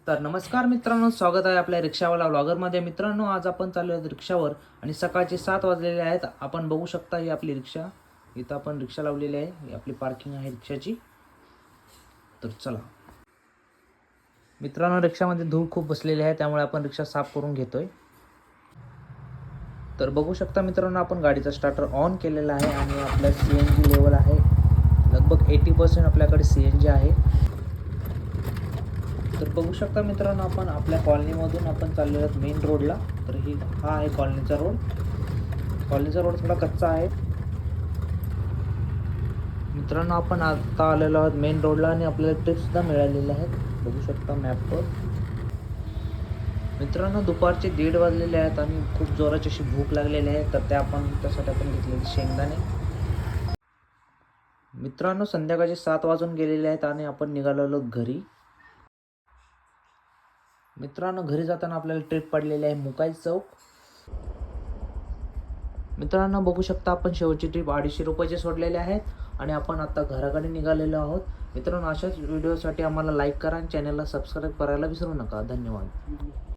तर नमस्कार मित्रांनो, स्वागत आहे आपल्या रिक्षावाला व्लॉगरमध्ये. मित्रांनो, आज आपण चाललो आहोत रिक्षावर आणि सकाळचे 7 वाजलेले आहेत. आपण बघू शकता ही आपली रिक्षा. इथं आपण रिक्षा लावलेली आहे. ही आपली पार्किंग आहे रिक्षाची. तर चला मित्रांनो, रिक्षामध्ये धूळ खूप बसलेली आहे, त्यामुळे आपण रिक्षा साफ करून घेतोय. तर बघू शकता मित्रांनो, आपण गाडीचा स्टार्टर ऑन केलेला आहे आणि आपल्या CNG लेवल आहे लगभग 80% आपल्याकडे CNG आहे. तर बघू शकता मित्रांनो, आपण आपल्या कॉलनीमधून आपण चाललेलो आहोत मेन रोडला. तर हा आहे कॉलनीचा रोड. कॉलनीचा रोड थोडा कच्चा आहे. मित्रांनो, आपण आता आलेलो आहोत मेन रोडला आणि आपल्याला टिप्स सुद्धा मिळालेल्या आहेत. बघू शकता मॅपवर. मित्रांनो, दुपारचे 1:30 वाजलेले आहेत आणि खूप जोराची अशी भूक लागलेली आहे. तर त्यासाठी आपण घेतलेले शेंगदाणे. मित्रांनो, संध्याकाळचे 7 वाजून गेलेले आहेत आणि आपण निघालेलो घरी. मित्रांनो, घरी जाताना आपल्याला ट्रिप पडलेली आहे मुकाई चौक. मित्रांनो, बघू शकता आपण शेवटची ट्रिप 250 रुपयाचे सोडलेले आहेत आणि आपण आता घराकडे निघालेलो आहोत. मित्रांनो, अशाच व्हिडिओसाठी आम्हाला लाईक करा आणि चॅनलला सबस्क्राईब करायला विसरू नका. धन्यवाद.